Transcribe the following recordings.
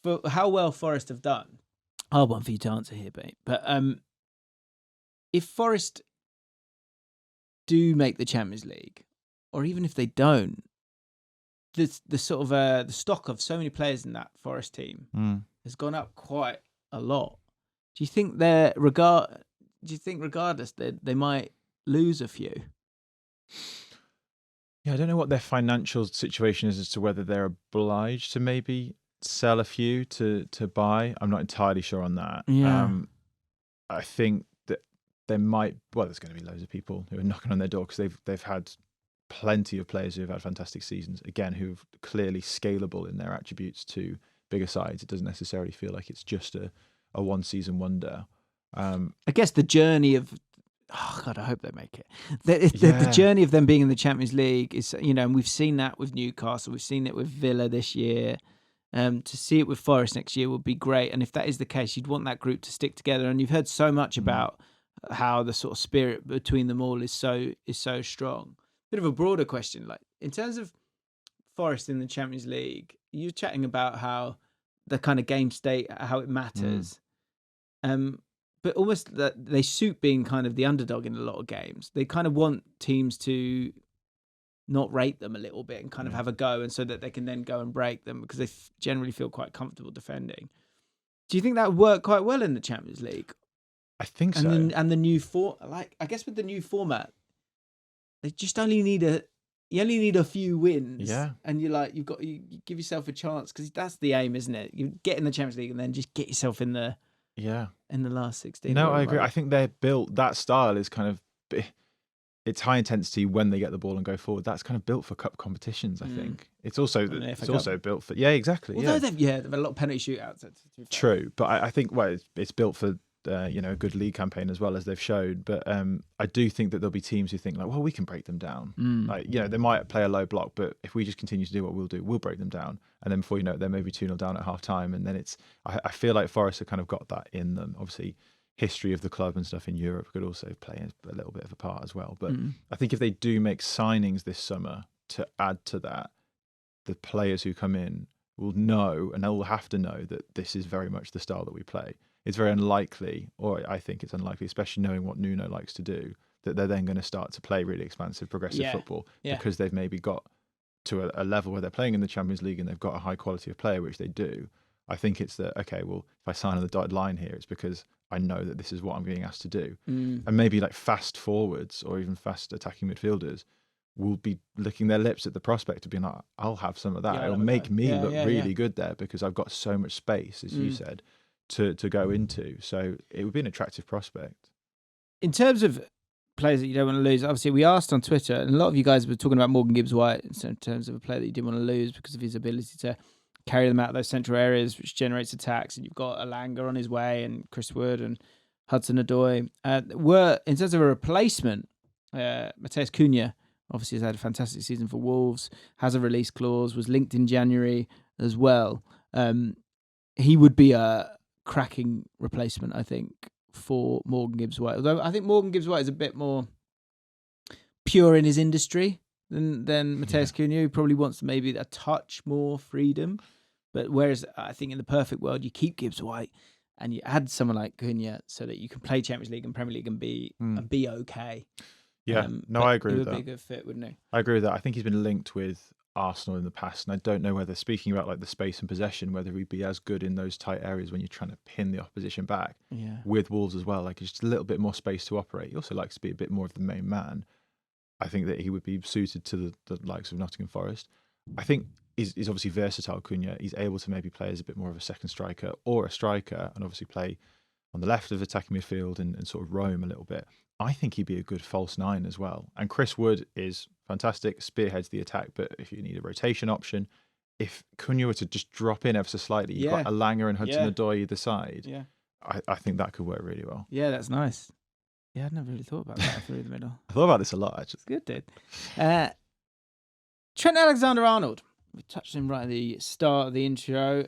for how well Forest have done, I'll want for you to answer here, babe. But if Forest do make the Champions League, or even if they don't, the sort of the stock of so many players in that Forest team has gone up quite a lot. Do you think regardless they might lose a few? Yeah, I don't know what their financial situation is as to whether they're obliged to maybe sell a few to buy. I'm not entirely sure on that. Yeah. I think that there might. Well, there's going to be loads of people who are knocking on their door because they've had plenty of players who have had fantastic seasons. Again, who've clearly scalable in their attributes to bigger sides. It doesn't necessarily feel like it's just a one season wonder. I guess the journey of. Oh God, I hope they make it. The journey of them being in the Champions League is, and we've seen that with Newcastle, we've seen it with Villa this year. To see it with Forest next year would be great. And if that is the case, you'd want that group to stick together. And you've heard so much about how the sort of spirit between them all is so strong. Bit of a broader question, like in terms of Forest in the Champions League, you're chatting about how the kind of game state, how it matters. But almost that they suit being kind of the underdog in a lot of games. They kind of want teams to not rate them a little bit and kind of have a go, and so that they can then go and break them because they generally feel quite comfortable defending. Do you think that would work quite well in the Champions League? I think so. And the new I guess with the new format, they just only need you only need a few wins. Yeah. And you give yourself a chance because that's the aim, isn't it? You get in the Champions League and then just get yourself in the. Yeah. In the last 16. No, I agree. I think they're built, that style is kind of, it's high intensity when they get the ball and go forward. That's kind of built for cup competitions, I think. It's also built for, exactly. Although they've a lot of penalty shootouts. True. But I think, it's built for, a good league campaign as well, as they've showed. But I do think that there'll be teams who think like, well, we can break them down. They might play a low block, but if we just continue to do what we'll do, we'll break them down. And then before you know it, they're maybe 2-0 down at half time. And then I feel like Forest have kind of got that in them. Obviously, history of the club and stuff in Europe could also play a little bit of a part as well. But I think if they do make signings this summer to add to that, the players who come in will know, and they'll have to know, that this is very much the style that we play. It's very unlikely, or I think it's unlikely, especially knowing what Nuno likes to do, that they're then going to start to play really expansive, progressive football because they've maybe got to a level where they're playing in the Champions League and they've got a high quality of player, which they do. I think it's that, okay, well, if I sign on the dotted line here, it's because I know that this is what I'm being asked to do. And maybe like fast forwards or even fast attacking midfielders will be licking their lips at the prospect of being like, I'll have some of that. It'll make me look really good there because I've got so much space, as you said, to go into. So it would be an attractive prospect. In terms of players that you don't want to lose, obviously we asked on Twitter, and a lot of you guys were talking about Morgan Gibbs-White in terms of a player that you didn't want to lose because of his ability to carry them out of those central areas, which generates attacks. And you've got Alanga on his way, and Chris Wood and Hudson-Odoi. In terms of a replacement, Matheus Cunha obviously has had a fantastic season for Wolves, has a release clause, was linked in January as well. He would be a cracking replacement, I think, for Morgan Gibbs-White. Although I think Morgan Gibbs-White is a bit more pure in his industry than Matheus Cunha, who probably wants maybe a touch more freedom. But whereas I think in the perfect world, you keep Gibbs-White and you add someone like Cunha so that you can play Champions League and Premier League and be okay. Yeah, I agree with that. It would be a good fit, wouldn't he? I agree with that. I think he's been linked with Arsenal in the past, and I don't know whether, speaking about like the space and possession, whether he'd be as good in those tight areas when you're trying to pin the opposition back. With Wolves as well, like just a little bit more space to operate. He also likes to be a bit more of the main man. I think that he would be suited to the likes of Nottingham Forest. I think he's obviously versatile, Cunha. He's able to maybe play as a bit more of a second striker or a striker, and obviously play on the left of attacking midfield and sort of roam a little bit. I think he'd be a good false nine as well. And Chris Wood is fantastic, spearheads the attack, but if you need a rotation option, if Cunha were to just drop in ever so slightly, you've got Alanga and Hudson-Odoi either side. Yeah. I think that could work really well. Yeah, that's nice. Yeah, I'd never really thought about that through the middle. I thought about this a lot, actually. It's good, dude. Trent Alexander-Arnold. We touched him right at the start of the intro.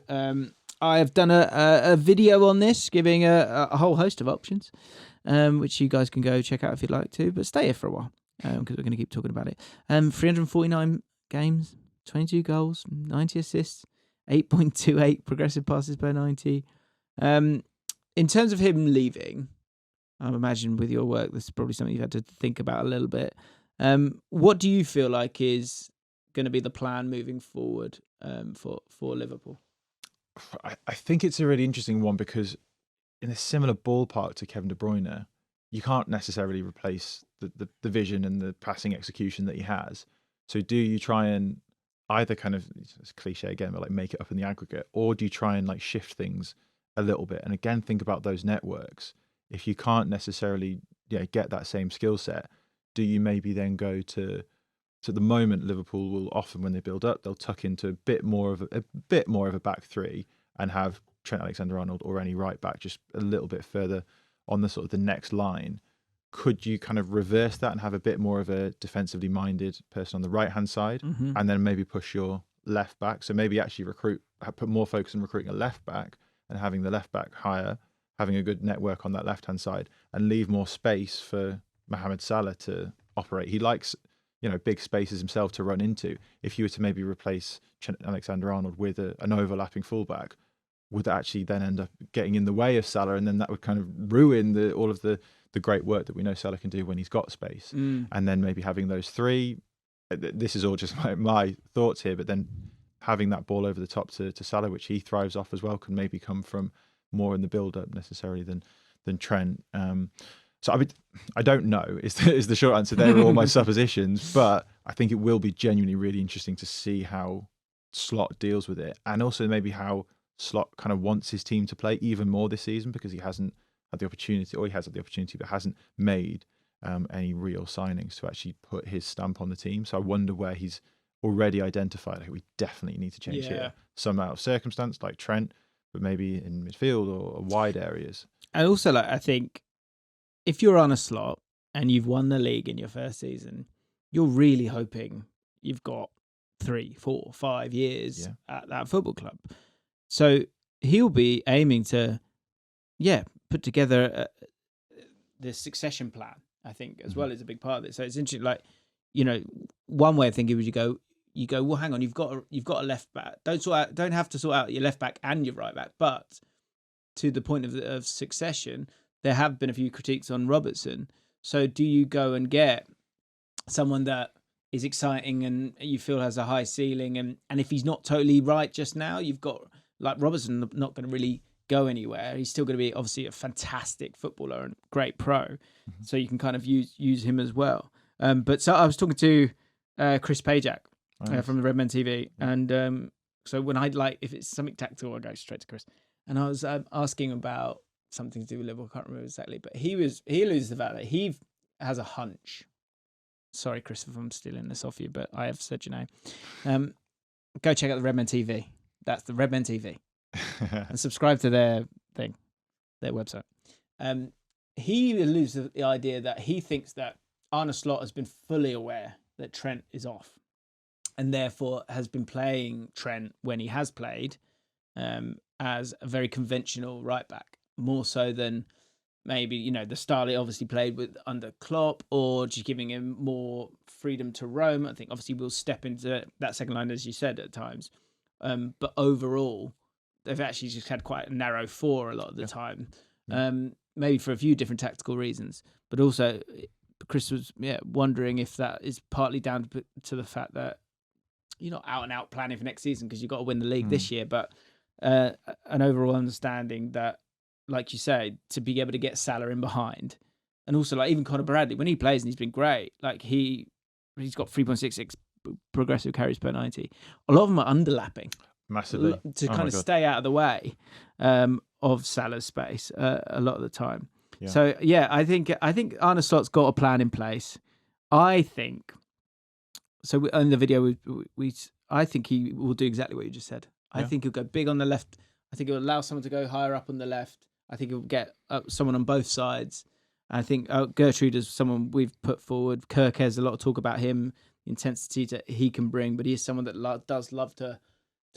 I have done a video on this, giving a whole host of options, which you guys can go check out if you'd like to, but stay here for a while, because we're going to keep talking about it. 349 games, 22 goals, 90 assists, 8.28 progressive passes per 90. In terms of him leaving, I imagine with your work, this is probably something you've had to think about a little bit. What do you feel like is going to be the plan moving forward for Liverpool? I think it's a really interesting one because in a similar ballpark to Kevin De Bruyne, you can't necessarily replace the vision and the passing execution that he has. So do you try and either kind of, it's cliche again, but like make it up in the aggregate, or do you try and like shift things a little bit? And again, think about those networks. If you can't necessarily get that same skill set, do you maybe then go to the moment Liverpool will often, when they build up, they'll tuck into a bit more of a back three and have Trent Alexander-Arnold or any right back just a little bit further on the sort of the next line. Could you kind of reverse that and have a bit more of a defensively minded person on the right hand side, and then maybe push your left back? So maybe actually put more focus on recruiting a left back and having the left back higher, having a good network on that left hand side, and leave more space for Mohamed Salah to operate. He likes big spaces himself to run into. If you were to maybe replace Alexander-Arnold with an overlapping fullback, would that actually then end up getting in the way of Salah, and then that would kind of ruin all of the great work that we know Salah can do when he's got space? And then maybe having those three, this is all just my thoughts here, but then having that ball over the top to Salah, which he thrives off as well, can maybe come from more in the build-up necessarily than Trent. So I don't know is the short answer. They're all my suppositions, but I think it will be genuinely really interesting to see how Slot deals with it, and also maybe how Slot kind of wants his team to play even more this season, because he hasn't had the opportunity, or he has had the opportunity, but hasn't made any real signings to actually put his stamp on the team. So I wonder where he's already identified, like, we definitely need to change here. Some out of circumstance, like Trent, but maybe in midfield or wide areas. And also, I think if you're on a Slot and you've won the league in your first season, you're really hoping you've got 3, 4, 5 years at that football club. So he'll be aiming to, put together the succession plan, I think, as well, is a big part of it. So it's interesting, one way of thinking was you go, well, hang on, you've got a left back. Don't have to sort out your left back and your right back. But to the point of succession, there have been a few critiques on Robertson. So do you go and get someone that is exciting and you feel has a high ceiling, and if he's not totally right just now, you've got, like, Robertson not going to really go anywhere. He's still going to be obviously a fantastic footballer and great pro, so you can kind of use him as well. But so I was talking to Chris Pajak from the Redmen TV, and so when if it's something tactical, I go straight to Chris, and I was asking about something to do with Liverpool. I can't remember exactly, but he alludes to the fact that he has a hunch. Sorry, Chris, if I'm stealing this off you, but I have said your name. Go check out the Redmen TV. That's the Redmen TV. And subscribe to their thing, their website. He alludes to the idea that he thinks that Arne Slot has been fully aware that Trent is off, and therefore has been playing Trent when he has played as a very conventional right back, more so than maybe the style he obviously played with under Klopp, or just giving him more freedom to roam. I think obviously we'll step into that second line, as you said, at times. But overall, they've actually just had quite a narrow 4 a lot of the time. Maybe for a few different tactical reasons. But also, Chris was wondering if that is partly down to the fact that you're not out and out planning for next season because you've got to win the league this year, but an overall understanding that, like you say, to be able to get Salah in behind. And also, like, even Conor Bradley, when he plays, and he's been great, like he's got 3.66 progressive carries per 90. A lot of them are underlapping. Massively. To kind of stay out of the way of Salah's space a lot of the time. Yeah. So, I think Arne Slot's got a plan in place. I think, so in the video, I think he will do exactly what you just said. I think he'll go big on the left. I think he'll allow someone to go higher up on the left. I think he'll get someone on both sides. I think Gertrude is someone we've put forward. Kirk has a lot of talk about him, the intensity that he can bring, but he is someone that does love to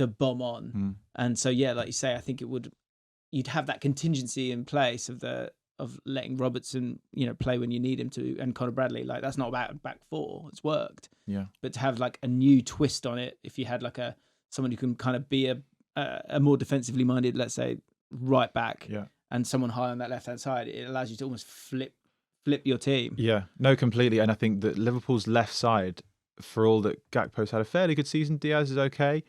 bomb on. And so, like you say, I think you'd have that contingency in place of letting Robertson, play when you need him to, and Conor Bradley. Like, that's not about back 4. It's worked. Yeah. But to have like a new twist on it, if you had like someone who can kind of be a more defensively minded, let's say, right back, Yeah. and someone high on that left hand side, it allows you to almost flip your team. Yeah, no, completely. And I think that Liverpool's left side, for all that Gakpo's had a fairly good season, Diaz is okay.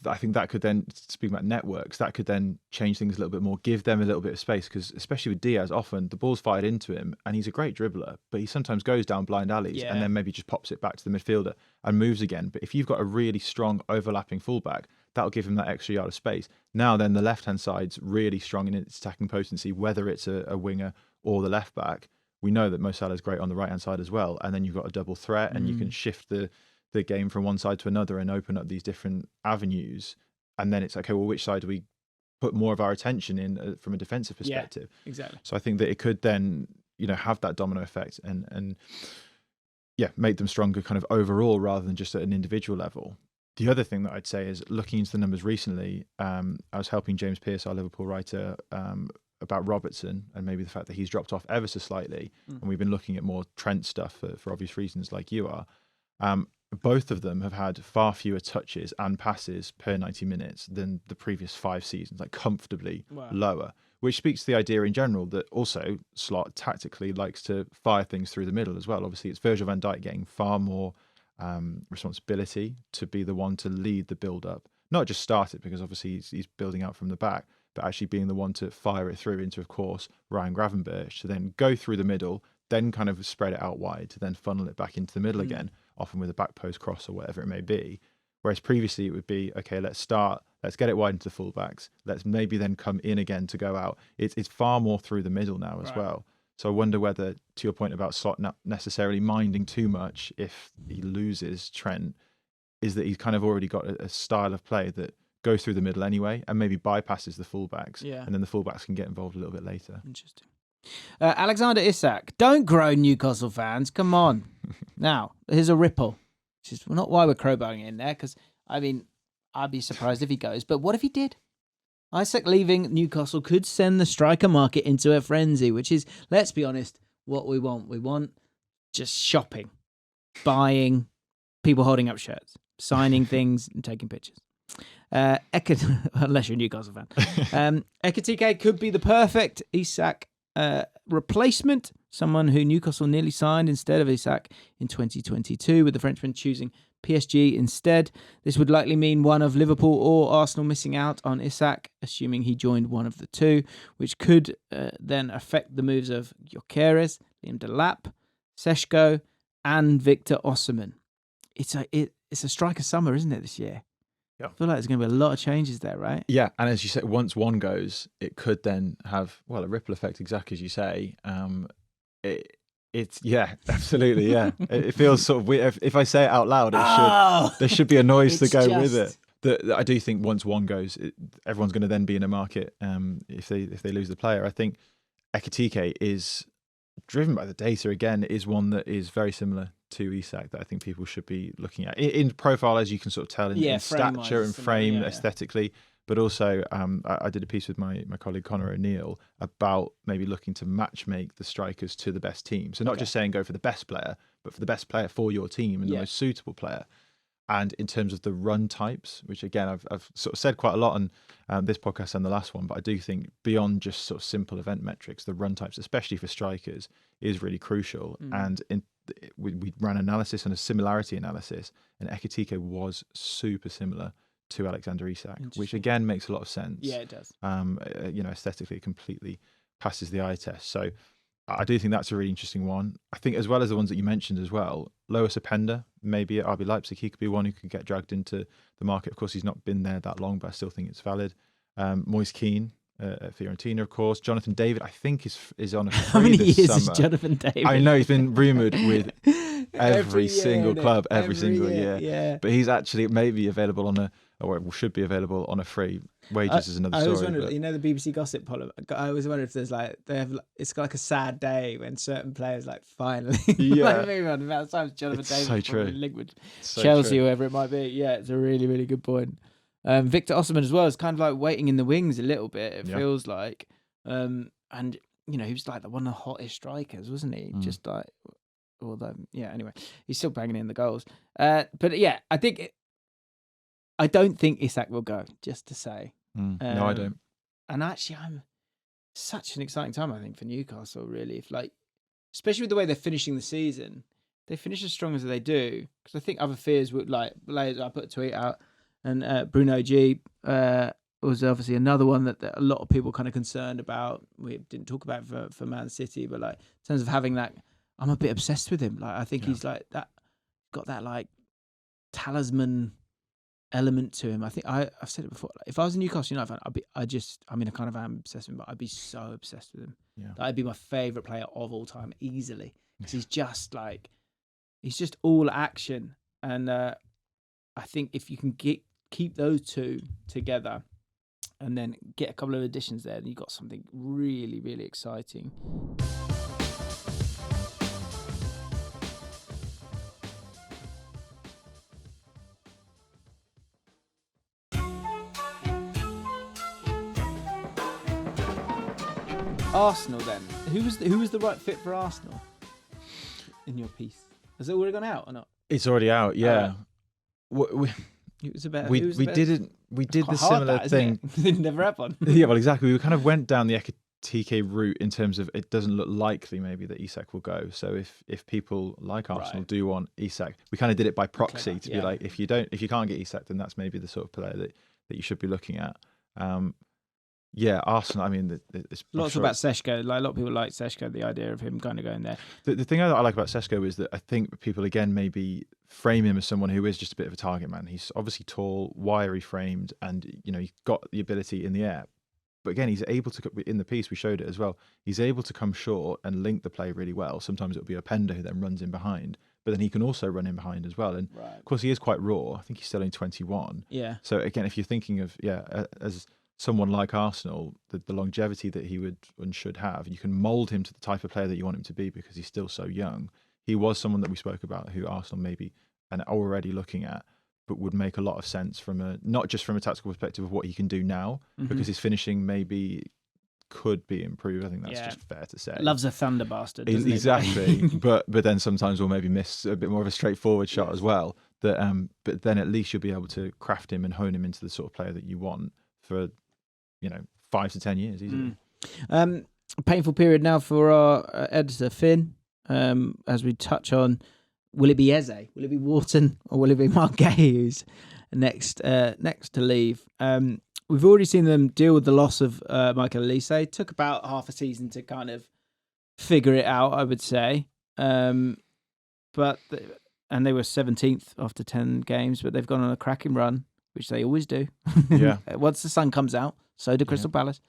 I think that could then, speaking about networks, that could then change things a little bit more, give them a little bit of space, because especially with Diaz, often the ball's fired into him and he's a great dribbler, but he sometimes goes down blind alleys and then maybe just pops it back to the midfielder and moves again. But if you've got a really strong overlapping fullback, that'll give him that extra yard of space. Now then the left-hand side's really strong in its attacking potency, whether it's a winger or the left back. We know that Mo Salah's great on the right-hand side as well, and then you've got a double threat and you can shift the game from one side to another and open up these different avenues. And then it's okay, well, which side do we put more of our attention in from a defensive perspective? Yeah, exactly. So I think that it could then, have that domino effect and make them stronger kind of overall rather than just at an individual level. The other thing that I'd say is, looking into the numbers recently, I was helping James Pearce, our Liverpool writer, about Robertson and maybe the fact that he's dropped off ever so slightly. And we've been looking at more Trent stuff for obvious reasons, like you are. Both of them have had far fewer touches and passes per 90 minutes than the previous 5 seasons, like comfortably lower, which speaks to the idea in general that also Slot tactically likes to fire things through the middle as well. Obviously, it's Virgil van Dijk getting far more responsibility to be the one to lead the build-up, not just start it, because obviously he's building out from the back, but actually being the one to fire it through into, of course, Ryan Gravenberch, to then go through the middle, then kind of spread it out wide, to then funnel it back into the middle again, often with a back post cross or whatever it may be. Whereas previously it would be, okay, let's get it wide into the fullbacks. Let's maybe then come in again to go out. It's far more through the middle now as well. So I wonder whether, to your point about Slot not necessarily minding too much if he loses Trent, is that he's kind of already got a style of play that goes through the middle anyway and maybe bypasses the fullbacks. Yeah. And then the fullbacks can get involved a little bit later. Interesting. Alexander Isak, don't grow, Newcastle fans. Come on. Now, here's a ripple. Which is not why we're crowbarring in there, because, I mean, I'd be surprised if he goes. But what if he did? Isak leaving Newcastle could send the striker market into a frenzy, which is, let's be honest, what we want. We want just shopping, buying, people holding up shirts, signing things and taking pictures. Unless you're a Newcastle fan. Ekitike could be the perfect Isak replacement, someone who Newcastle nearly signed instead of Isak in 2022, with the Frenchman choosing PSG instead. This would likely mean one of Liverpool or Arsenal missing out on Isak, assuming he joined one of the two, which could then affect the moves of Gyökeres, Liam Delap, Seshko, and Victor Osimhen. It's a striker summer, isn't it, this year? Yeah. I feel like there's going to be a lot of changes there, right? Yeah, and as you said, once one goes, it could then have, a ripple effect, exactly as you say. It's absolutely, yeah. It feels sort of weird. If I say it out loud, there should be a noise to go with it. I do think once one goes, everyone's going to then be in a market if they lose the player. I think Ekitike is, driven by the data again, is one that is very similar to Isak that I think people should be looking at in profile, as you can sort of tell in stature and frame aesthetically. But also, I did a piece with my colleague Connor O'Neill about maybe looking to matchmake the strikers to the best team. So not just saying go for the best player, but for the best player for your team and the most suitable player. And in terms of the run types, which again I've sort of said quite a lot on this podcast and the last one, but I do think beyond just sort of simple event metrics, the run types, especially for strikers, is really crucial. And we ran analysis and a similarity analysis, and Ekitike was super similar to Alexander Isak, which again makes a lot of sense. Yeah, it does. Aesthetically, it completely passes the eye test. So I do think that's a really interesting one. I think, as well as the ones that you mentioned as well, Lois Openda, maybe at RB Leipzig, he could be one who could get dragged into the market. Of course, he's not been there that long, but I still think it's valid. Moise Keane at Fiorentina, of course. Jonathan David, I think, is on a free How many this years summer. is Jonathan David? I know, he's been rumoured with every year, single club, every single year. Yeah. But he's actually maybe available on should be available on a free. Wages is another story. I always wondered, the BBC gossip column. I always wonder if there's it's like a sad day when certain players finally. Yeah. Maybe on the amount of times Jonathan David so true. linked with Chelsea, or whoever it might be. Yeah, it's a really, really good point. Victor Osimhen as well is kind of like waiting in the wings a little bit. It feels like, and he was like one of the hottest strikers, wasn't he? Just anyway, he's still banging in the goals. But yeah, I think I don't think Isak will go, just to say. No, I don't. And actually, I'm such an exciting time, I think, for Newcastle, really. If especially with the way they're finishing the season, they finish as strong as they do. Because I think other fears would, I put a tweet out, and Bruno G was obviously another one that a lot of people kind of concerned about. We didn't talk about for Man City, but in terms of having that, I'm a bit obsessed with him. I think he's got that talisman element to him. I think I've said it before. If I was a Newcastle United fan, I kind of am obsessed with him, but I'd be so obsessed with him. Yeah. That'd be my favourite player of all time, easily. Because he's just all action. And I think if you can keep those two together and then get a couple of additions there, then you've got something really, really exciting. Arsenal then. Who was the right fit for Arsenal in your piece? Has it already gone out or not? It's already out, yeah. It was about we did the similar thing. It never happened. Yeah, well, exactly. We kind of went down the Ekitike route in terms of it doesn't look likely maybe that Isak will go. So if people like Arsenal do want Isak, we kind of did it by proxy to be like, if you can't get Isak, then that's maybe the sort of player that you should be looking at. Yeah, Arsenal. I mean, it's lots about Seshko. A lot of people like Seshko. The idea of him kind of going there. The thing that I like about Seshko is that I think people again maybe frame him as someone who is just a bit of a target man. He's obviously tall, wiry framed, and he's got the ability in the air. But again, he's able to. In the piece, we showed it as well. He's able to come short and link the play really well. Sometimes it'll be a Openda who then runs in behind, but then he can also run in behind as well. And of course, he is quite raw. I think he's still only 21. Yeah. So again, if you're thinking of as someone like Arsenal, the longevity that he would and should have, you can mould him to the type of player that you want him to be because he's still so young. He was someone that we spoke about who Arsenal maybe and are already looking at, but would make a lot of sense from not just from a tactical perspective of what he can do now, because his finishing maybe could be improved. I think that's just fair to say. Loves a thunder bastard, doesn't exactly. he? but then sometimes we'll maybe miss a bit more of a straightforward shot as well. But then at least you'll be able to craft him and hone him into the sort of player that you want for 5 to 10 years easily. Painful period now for our editor Finn. As we touch on, will it be Eze? Will it be Wharton? Or will it be Mark Gay who's next to leave? We've already seen them deal with the loss of Mikel Arteta. It took about half a season to kind of figure it out, I would say. And they were 17th after 10 games, but they've gone on a cracking run, which they always do. Yeah. Once the sun comes out, so do Crystal Palace.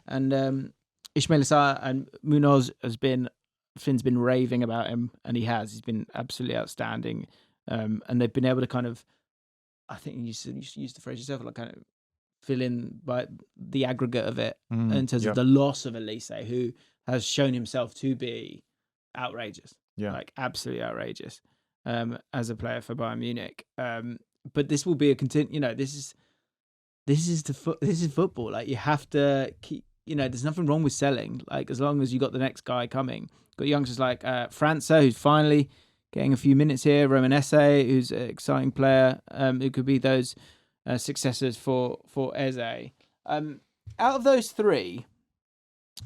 And Ismail Assar and Munoz Finn's been raving about him, and he's been absolutely outstanding. And they've been able to kind of, I think you used the phrase yourself, kind of fill in by the aggregate of it in terms of the loss of Elise, who has shown himself to be outrageous. Yeah. Absolutely outrageous as a player for Bayern Munich. But this will be a this is football. You have to keep. There's nothing wrong with selling. As long as you got the next guy coming. Got youngsters like França, who's finally getting a few minutes here. Roman Esse, who's an exciting player. Who could be those successors for Eze. Out of those three,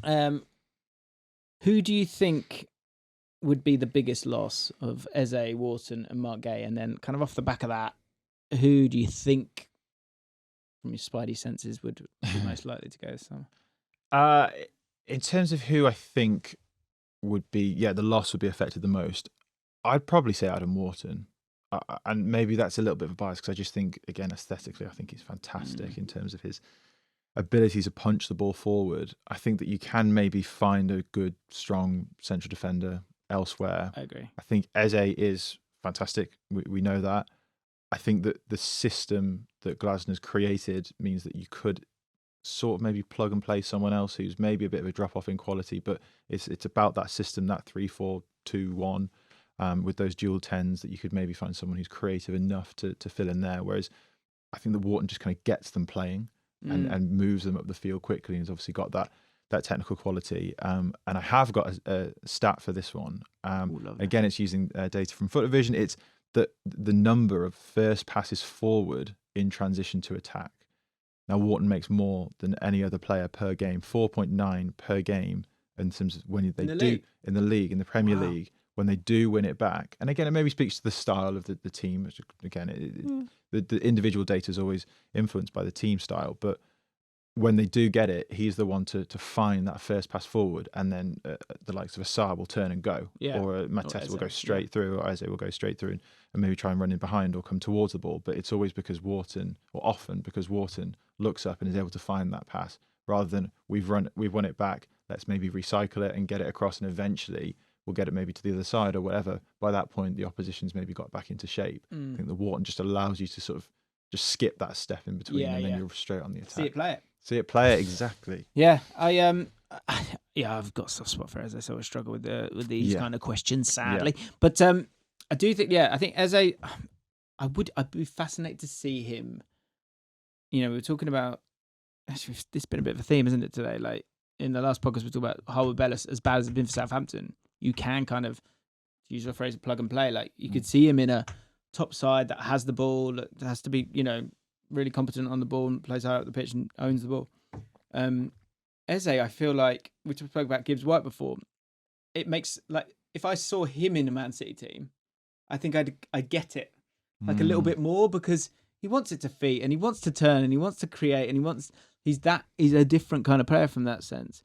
who do you think would be the biggest loss of Eze, Wharton, and Mark Gay? And then, kind of off the back of that, who do you think, from your spidey senses, would be most likely to go this summer? In terms of who I think would be, the loss would be affected the most, I'd probably say Adam Wharton. And maybe that's a little bit of a bias because I just think, again, aesthetically, I think he's fantastic in terms of his ability to punch the ball forward. I think that you can maybe find a good, strong central defender elsewhere. I agree. I think Eze is fantastic. We know that. I think that the system that Glasner's created means that you could sort of maybe plug and play someone else who's maybe a bit of a drop off in quality, but it's about that system, that 3-4-2-1, with those dual 10s, that you could maybe find someone who's creative enough to fill in there. Whereas I think that Wharton just kind of gets them playing and moves them up the field quickly, and he's obviously got that technical quality. And I have got a stat for this one. Again, it's using data from Foot Vision. It's that the number of first passes forward in transition to attack. Now, Wharton makes more than any other player per game, 4.9 per game, in terms of when they do in the league, in the Premier League, when they do win it back. And again, it maybe speaks to the style of the team. Which, again, the individual data is always influenced by the team style, but when they do get it, he's the one to find that first pass forward, and then the likes of Assar will turn and go, or Mateta will go straight through, or Eze will go straight through and maybe try and run in behind or come towards the ball. But it's always because Wharton, or often because Wharton, looks up and is able to find that pass, rather than we've won it back, let's maybe recycle it and get it across, and eventually we'll get it maybe to the other side or whatever. By that point, the opposition's maybe got back into shape. I think the Wharton just allows you to sort of just skip that step in between, and then you're straight on the attack. See it play it, exactly. Yeah, I've got a soft spot for Eze, so I struggle with these kind of questions, sadly. But I do think, I think Eze, I'd be fascinated to see him. We were talking about, actually, this has been a bit of a theme, isn't it, today? Like, in the last podcast, we talked about Harwood Bellis, as bad as it's been for Southampton. You can kind of, to use your phrase, plug and play. Like, you could see him in a top side that has the ball, that has to be, really competent on the ball and plays high up the pitch and owns the ball. Eze, I feel like, we spoke about Gibbs White before, it makes, like, if I saw him in a Man City team, I think I'd get it like a little bit more, because he wants it to feet and he wants to turn and he wants to create and he's a different kind of player from that sense.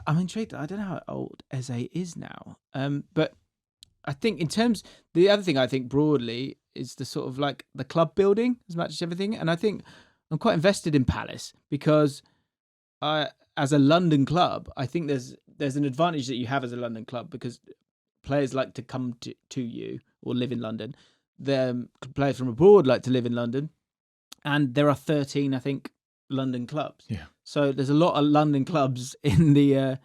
I'm intrigued. I don't know how old Eze is now, but I think the other thing I think broadly is the sort of like the club building as much as everything. And I think I'm quite invested in Palace because as a London club, I think there's an advantage that you have as a London club, because players like to come to you or live in London. The players from abroad like to live in London, and there are 13, I think, London clubs. Yeah. So there's a lot of London clubs in the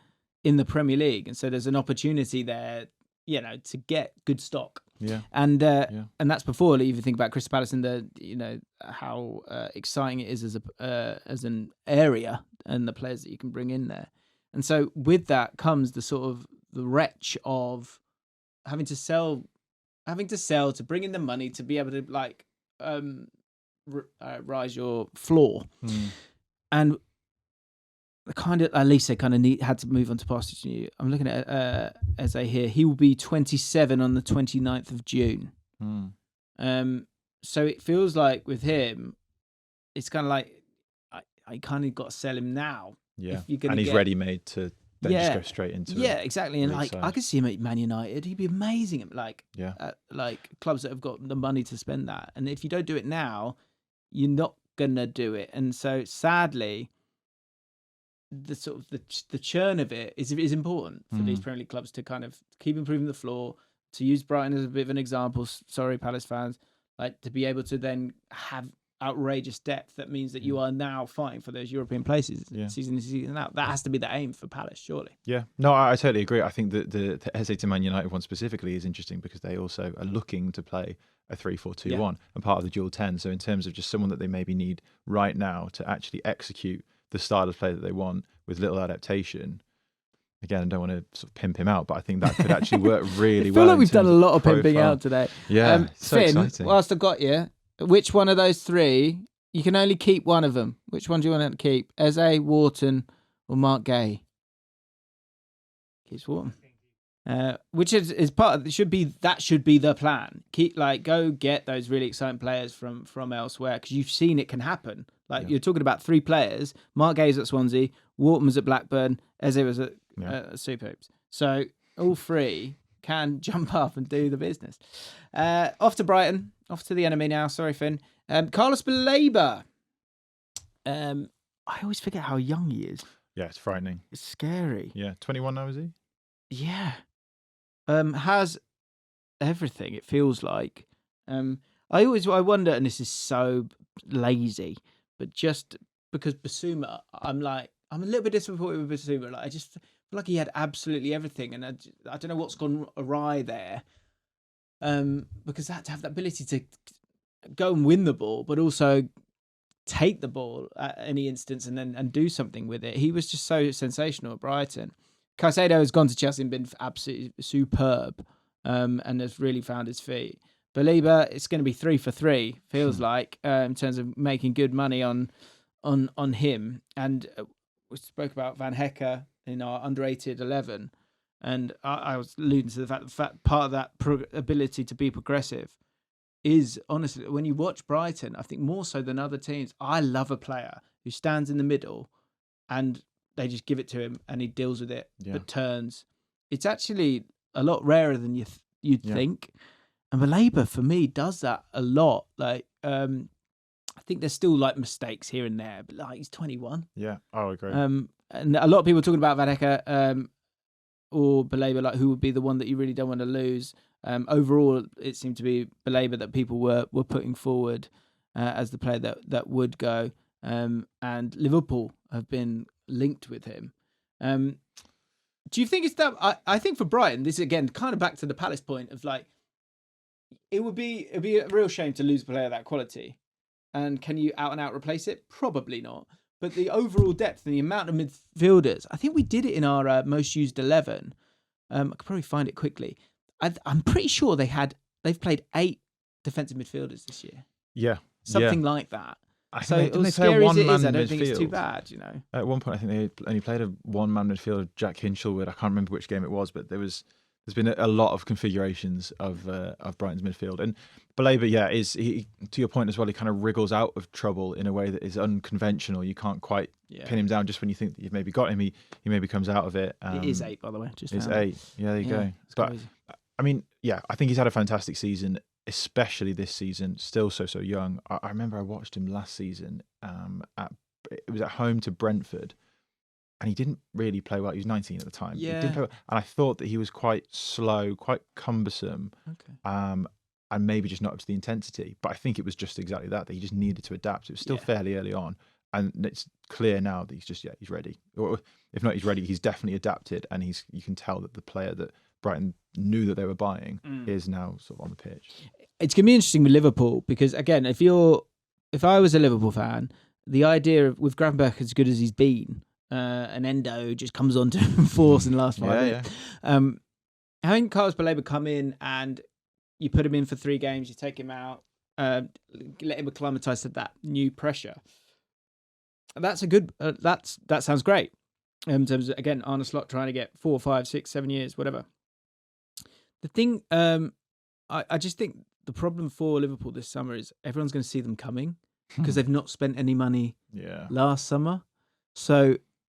Premier League, and so there's an opportunity there, to get good stock. Yeah. And that's before you even think about Crystal Palace and how exciting it is as an area and the players that you can bring in there. And so with that comes the sort of the wretch of having to sell to bring in the money to be able to rise your floor. And kind of, at least they kind of had to move on to pastures new. I'm looking at Eze here. He will be 27 on the 29th of June. So it feels like with him, it's kind of like I kind of got to sell him now. Yeah, and he's ready-made to then just go straight into it. Yeah, exactly. And I could see him at Man United. He'd be amazing at like clubs that have got the money to spend that. And if you don't do it now, you're not gonna do it. And so sadly, the sort of the churn of it is important for these Premier League clubs to kind of keep improving the floor. To use Brighton as a bit of an example, sorry Palace fans, like to be able to then have outrageous depth that means that you are now fighting for those European places season in, season out. That has to be the aim for Palace, surely. Yeah, no, I totally agree. I think that the Eze to Man United one specifically is interesting because they also are looking to play a 3-4-2-1 and part of the dual 10. So in terms of just someone that they maybe need right now to actually execute the style of play that they want with little adaptation. Again, I don't want to sort of pimp him out, but I think that could actually work really well. I feel like we've done a lot of pimping out today. Yeah, so Finn, exciting. Whilst I've got you, which one of those three, you can only keep one of them. Which one do you want to keep? Eze, Wharton, or Mark Gay? Keeps Wharton. Which is part of, should be the plan. Go get those really exciting players from elsewhere, because you've seen it can happen. You're talking about three players. Mark Gay's at Swansea, Wharton was at Blackburn, Eze was at Super Hoops. So all three can jump up and do the business. Off to Brighton, off to the enemy now. Sorry, Finn. Carlos Baleba. I always forget how young he is. Yeah, it's frightening. It's scary. Yeah, 21 now, is he? Yeah. Has everything, it feels like. I wonder, and this is so lazy, but just because Basuma, I'm a little bit disappointed with Basuma. I just feel like he had absolutely everything, and I don't know what's gone awry there. Because to have that ability to go and win the ball, but also take the ball at any instance and do something with it. He was just so sensational at Brighton. Caicedo has gone to Chelsea and been absolutely superb, and has really found his feet. Baleba, it's going to be 3 for 3. Feels like in terms of making good money on him. And we spoke about Van Hecke in our underrated 11, and I was alluding to the fact part of that ability to be progressive is honestly when you watch Brighton. I think more so than other teams. I love a player who stands in the middle, and they just give it to him, and he deals with it, but turns. It's actually a lot rarer than you'd think. And Baleba, for me, does that a lot. Like, I think there's still like mistakes here and there, but like he's 21. Yeah, I agree. And a lot of people talking about Van Hecke or Baleba, like who would be the one that you really don't want to lose. Overall, it seemed to be Baleba that people were putting forward as the player that would go. And Liverpool have been linked with him. Do you think it's that? I think for Brighton, this is again kind of back to the Palace point of like, it'd be a real shame to lose a player of that quality. And can you out and out replace it? Probably not. But the overall depth and the amount of midfielders, I think we did it in our most used 11. I could probably find it quickly. I'm pretty sure they've played 8 defensive midfielders this year. Yeah, something like that. I So think as scary as it is, I don't think it's too bad. You know, at one point I think they only played a one-man midfielder, Jack Hinchelwood. I can't remember which game it was, but there's been a lot of configurations of Brighton's midfield. And Baleba, he to your point as well, he kind of wriggles out of trouble in a way that is unconventional. You can't quite pin him down just when you think that you've maybe got him. He maybe comes out of it. It is 8, by the way. Just it's 8. Yeah, there you go. But crazy. I mean, I think he's had a fantastic season, especially this season. Still so young. I remember I watched him last season. It was at home to Brentford. And he didn't really play well. He was 19 at the time. Yeah. He didn't play well. And I thought that he was quite slow, quite cumbersome, and maybe just not up to the intensity. But I think it was just exactly that he just needed to adapt. It was still fairly early on. And it's clear now that he's ready. Or if not, he's ready. He's definitely adapted. And you can tell that the player that Brighton knew that they were buying is now sort of on the pitch. It's going to be interesting with Liverpool because, again, if I was a Liverpool fan, the idea of with Gravenberch as good as he's been, and Endo just comes on to force in the last 5 minutes. Having Carlos Baleba come in and you put him in for 3 games, you take him out, let him acclimatise to that new pressure. That's a good. That sounds great. In terms of, again, Arne Slot trying to get 4, 5, 6, 7 years, whatever. The thing, I just think the problem for Liverpool this summer is everyone's going to see them coming because they've not spent any money last summer. So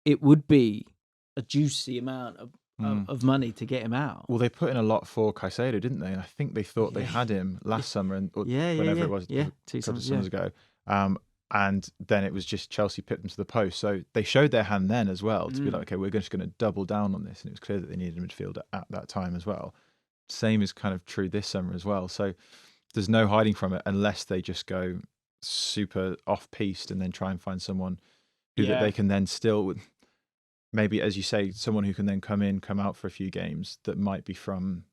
it would be a juicy amount of money to get him out. Well, they put in a lot for Caicedo, didn't they? And I think they thought they had him last summer, whenever it was, 2 summers ago. And then it was just Chelsea pipped them to the post. So they showed their hand then as well to be like, okay, we're just going to double down on this. And it was clear that they needed a midfielder at that time as well. Same is kind of true this summer as well. So there's no hiding from it unless they just go super off-piste and then try and find someone who that they can then still... Maybe, as you say, someone who can then come out for a few games that might be from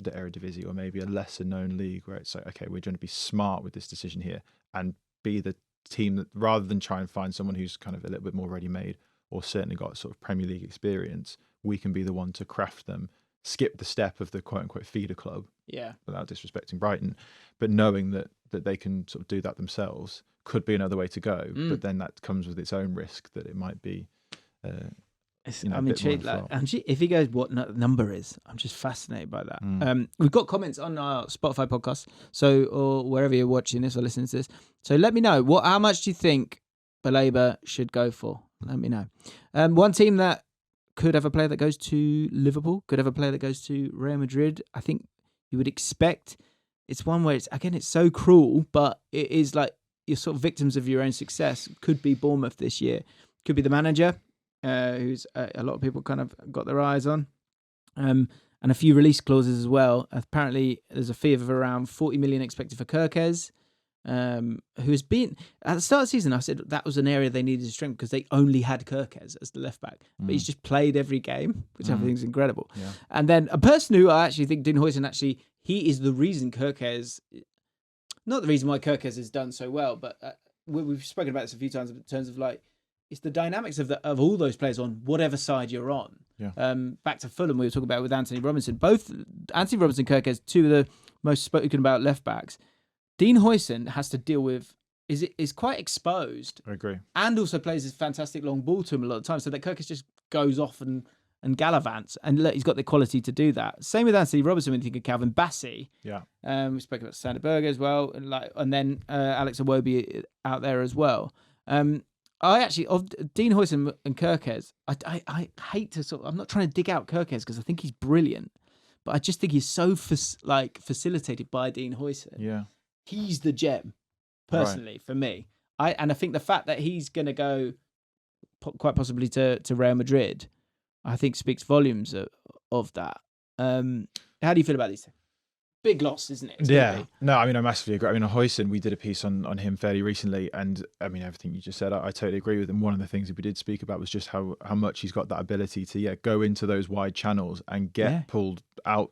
the Eredivisie or maybe a lesser known league where it's like, okay, we're going to be smart with this decision here and be the team that, rather than try and find someone who's kind of a little bit more ready-made or certainly got sort of Premier League experience, we can be the one to craft them, skip the step of the quote-unquote feeder club, without disrespecting Brighton, but knowing that they can sort of do that themselves could be another way to go, but then that comes with its own risk that it might be... I'm intrigued. If he goes, what number is? I'm just fascinated by that. We've got comments on our Spotify podcast, or wherever you're watching this or listening to this. So let me know how much do you think Baleba should go for? Let me know. One team that could have a player that goes to Liverpool, could have a player that goes to Real Madrid. I think you would expect. It's one where it's so cruel, but it is like you're sort of victims of your own success. Could be Bournemouth this year. Could be the manager. Who's a lot of people kind of got their eyes on, and a few release clauses as well. Apparently, there's a fee of around 40 million expected for Kirkes, who has been at the start of the season. I said that was an area they needed to strengthen because they only had Kirkes as the left back, but he's just played every game, which I think is incredible. Yeah. And then a person who I actually think Dean Huijsen he is the reason Kirkes, not the reason why Kirkes has done so well, but we've spoken about this a few times in terms of like. It's the dynamics of all those players on whatever side you're on. Yeah. Back to Fulham, we were talking about with Anthony Robinson. Both Anthony Robinson and Kirkes, two of the most spoken about left backs. Dean Huijsen has to deal with is quite exposed. I agree. And also plays this fantastic long ball to him a lot of times, so that Kirkus just goes off and gallivants, and look, he's got the quality to do that. Same with Anthony Robertson when you think of Calvin Bassey. Yeah. We spoke about Sander Berge as well, and then Alex Iwobi out there as well. I actually, of Dean Huijsen and Kirkes, I hate to I'm not trying to dig out Kirkes because I think he's brilliant, but I just think he's so facilitated by Dean Huijsen. Yeah. He's the gem, personally, for me. I think the fact that he's going to go quite possibly to Real Madrid, I think speaks volumes of that. How do you feel about these things? Big loss, isn't it? Yeah. No, I mean, I massively agree. I mean, on Huijsen, we did a piece on him fairly recently, and I mean, everything you just said, I totally agree with him. One of the things that we did speak about was just how much he's got that ability to go into those wide channels and get pulled out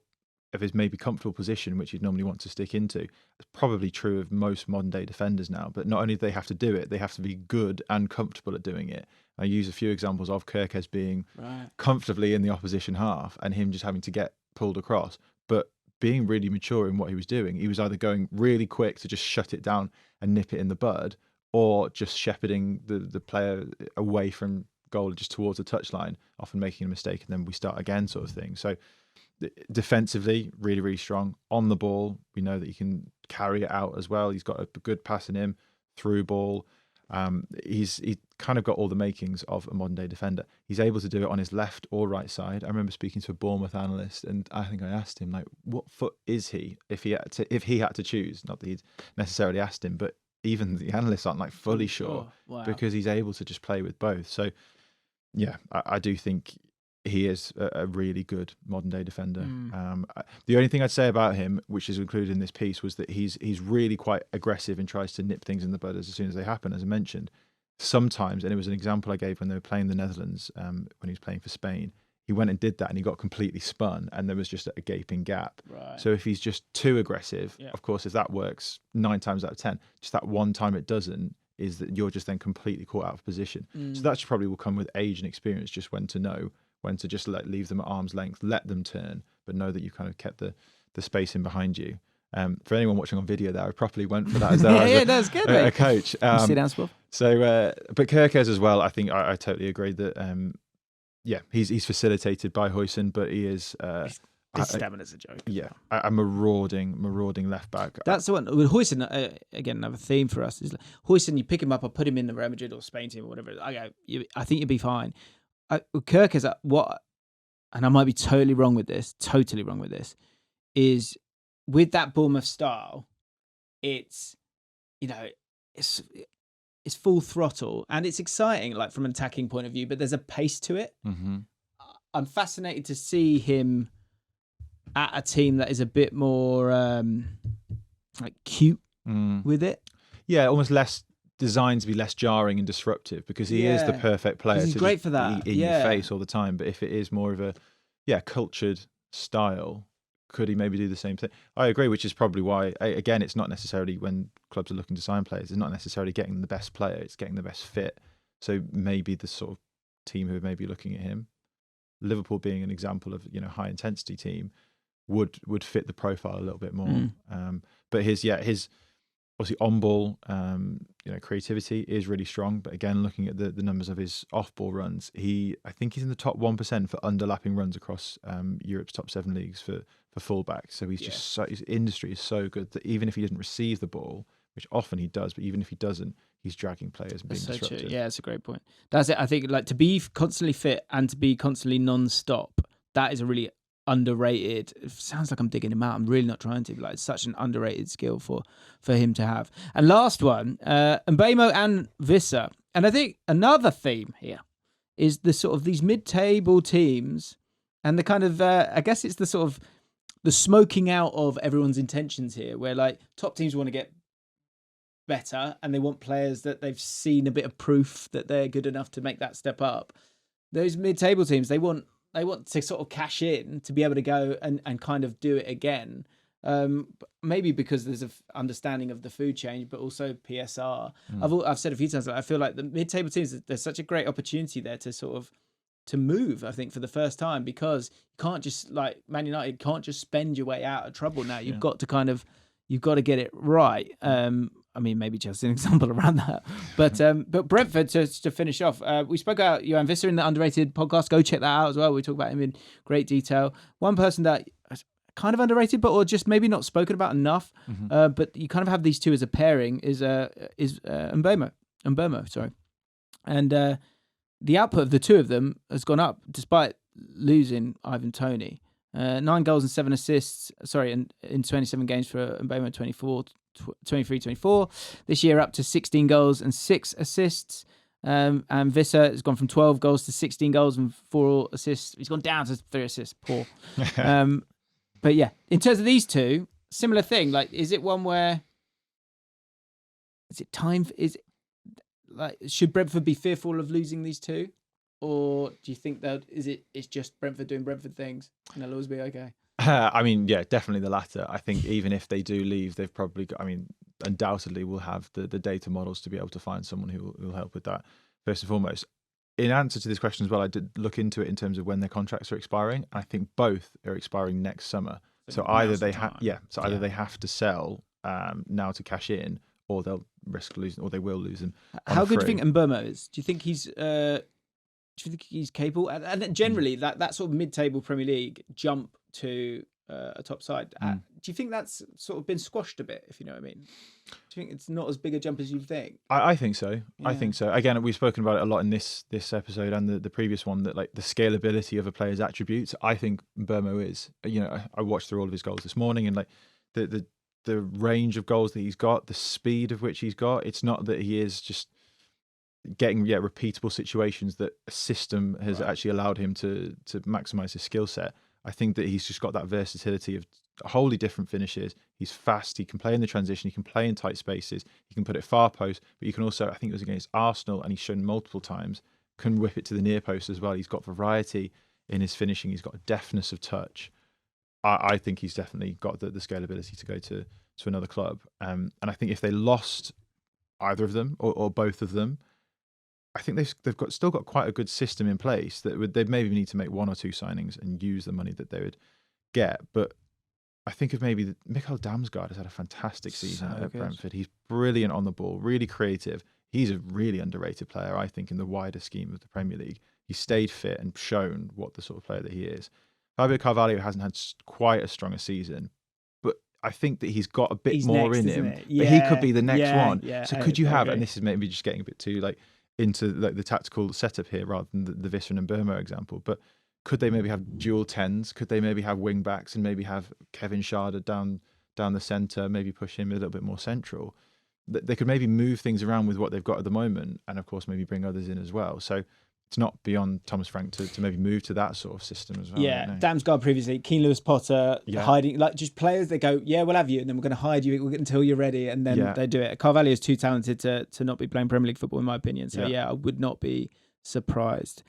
of his maybe comfortable position, which he'd normally want to stick into. It's probably true of most modern day defenders now, but not only do they have to do it, they have to be good and comfortable at doing it. I use a few examples of Kirkes being comfortably in the opposition half and him just having to get pulled across, but being really mature in what he was doing. He was either going really quick to just shut it down and nip it in the bud, or just shepherding the player away from goal just towards the touchline, often making a mistake and then we start again sort of thing. So defensively, really, really strong. On the ball, we know that he can carry it out as well. He's got a good pass in him, through ball. He's kind of got all the makings of a modern day defender. He's able to do it on his left or right side. I remember speaking to a Bournemouth analyst, and I think I asked him, like, what foot is he if he had to choose? Not that he'd necessarily asked him, but even the analysts aren't like fully sure because he's able to just play with both. So yeah, I do think he is a really good modern day defender. The only thing I'd say about him, which is included in this piece, was that he's really quite aggressive and tries to nip things in the bud as soon as they happen, as I mentioned. Sometimes, and it was an example I gave when they were playing the Netherlands, when he was playing for Spain, he went and did that and he got completely spun and there was just a gaping gap. Right. So if he's just too aggressive, of course, if that works 9 times out of 10, just that one time it doesn't, is that you're just then completely caught out of position. So that probably will come with age and experience, just when to know when to just leave them at arm's length, let them turn, but know that you kind of kept the space in behind you. For anyone watching on video there, I properly went for that as though I was a coach. Sit down, Spov. So, but Kirkes as well, I think I totally agree that, he's facilitated by Huijsen, but he is... his stamina's a joke. Yeah, a marauding left back. That's the one. With Huijsen, again, another theme for us is like, Huijsen, you pick him up or put him in the Real Madrid or Spain team or whatever. I think you'd be fine. Kirk is what, and I might be totally wrong with this, is with that Bournemouth style, it's full throttle and it's exciting, like from an attacking point of view, but there's a pace to it. I'm fascinated to see him at a team that is a bit more like cute with it. Yeah, almost less designed to be less jarring and disruptive, because he is the perfect player. He's great for that. Be in your face all the time. But if it is more of a cultured style, could he maybe do the same thing? I agree, which is probably why, again, it's not necessarily when clubs are looking to sign players, it's not necessarily getting the best player, it's getting the best fit. So maybe the sort of team who may be looking at him, Liverpool being an example of high intensity team, would fit the profile a little bit more. But his obviously on ball, creativity is really strong. But again, looking at the numbers of his off ball runs, I think he's in the top 1% for underlapping runs across Europe's top 7 leagues for fullbacks. So he's just his industry is so good that even if he doesn't receive the ball, which often he does, but even if he doesn't, he's dragging players and being disruptive. True. Yeah, that's a great point. That's it. I think like to be constantly fit and to be constantly non-stop, that is a really underrated. It sounds like I'm digging him out. I'm really not trying to, but like it's such an underrated skill for him to have. And last one, Mbeumo and Wissa. And I think another theme here is the sort of these mid-table teams and the kind of I guess it's the sort of the smoking out of everyone's intentions here, where like top teams want to get better and they want players that they've seen a bit of proof that they're good enough to make that step up. Those mid-table teams, they want to sort of cash in to be able to go and kind of do it again. Maybe because there's an understanding of the food change, but also PSR. I've said a few times that I feel like the mid-table teams, there's such a great opportunity there to sort of to move, I think, for the first time, because you can't just, like Man United, can't just spend your way out of trouble now. You've got to get it right. I mean, maybe just an example around that. But Brentford, to finish off, we spoke about Johan Visser in the Underrated podcast. Go check that out as well. We talk about him in great detail. One person that is kind of underrated, or just maybe not spoken about enough, but you kind of have these two as a pairing, is Mbeumo, sorry. And the output of the two of them has gone up despite losing Ivan Toney. 9 goals and 7 assists, in 27 games for Mbeumo 23-24. This year up to 16 goals and 6 assists. And Visser has gone from 12 goals to 16 goals and 4 assists. He's gone down to 3 assists. Poor. But yeah, in terms of these two, similar thing. Like, is it one where... Is it time... should Brentford be fearful of losing these two? Or do you think that it's just Brentford doing Brentford things and they'll always be okay? I mean, yeah, definitely the latter. I think even if they do leave, they've probably got, undoubtedly will have the data models to be able to find someone who will help with that, first and foremost. In answer to this question as well, I did look into it in terms of when their contracts are expiring. I think both are expiring next summer. So either they have to sell now to cash in, or they'll risk losing, or they will lose them. How good do you think Mbeumo is? Do you think he's capable? And generally, that sort of mid-table Premier League jump to a top side, do you think that's sort of been squashed a bit, if you know what I mean? Do you think it's not as big a jump as you think? I think so. Yeah. I think so. Again, we've spoken about it a lot in this episode and the previous one, that like the scalability of a player's attributes. I think Mbeumo is. I watched through all of his goals this morning, and like the range of goals that he's got, the speed of which he's got. It's not that he is just getting repeatable situations that a system has actually allowed him to maximize his skill set. I think that he's just got that versatility of wholly different finishes. He's fast. He can play in the transition. He can play in tight spaces. He can put it far post, but you can also, I think it was against Arsenal, and he's shown multiple times, can whip it to the near post as well. He's got variety in his finishing. He's got a deftness of touch. I think he's definitely got the scalability to go to another club. And I think if they lost either of them or both of them, I think they've still got quite a good system in place that they'd maybe need to make 1 or 2 signings and use the money that they would get. But I think of maybe Mikkel Damsgaard has had a fantastic season at Brentford. He's brilliant on the ball, really creative. He's a really underrated player, I think, in the wider scheme of the Premier League. He's stayed fit and shown what the sort of player that he is. Fabio Carvalho hasn't had quite as strong a season, but I think that he's got a bit more in him. But he could be the next one. Yeah, so could you have, and this is maybe just getting a bit too into the tactical setup here rather than the Visser and Mbeumo example, but could they maybe have dual 10s? Could they maybe have wing backs and maybe have Kevin Schade down the centre, maybe push him a little bit more central? They could maybe move things around with what they've got at the moment, and of course maybe bring others in as well. So it's not beyond Thomas Frank to maybe move to that sort of system as well. Yeah, Damsgaard previously, Keane Lewis Potter, hiding, like just players that go, yeah, we'll have you, and then we're going to hide you until you're ready, and then they do it. Carvalho is too talented to not be playing Premier League football, in my opinion. So I would not be surprised.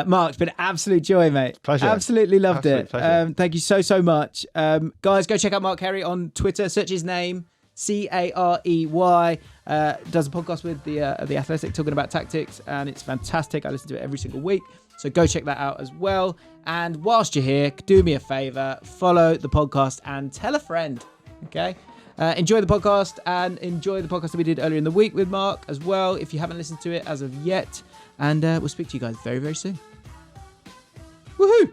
Mark, it's been an absolute joy, mate. Pleasure. Absolutely loved it. Pleasure. Thank you so much. Guys, go check out Mark Carey on Twitter. Search his name, Carey. Does a podcast with the Athletic talking about tactics, and it's fantastic. I listen to it every single week, so go check that out as well. And whilst you're here, do me a favor, follow the podcast and tell a friend. Okay, enjoy the podcast, and enjoy the podcast that we did earlier in the week with Mark as well, if you haven't listened to it as of yet. And we'll speak to you guys very, very soon. Woohoo!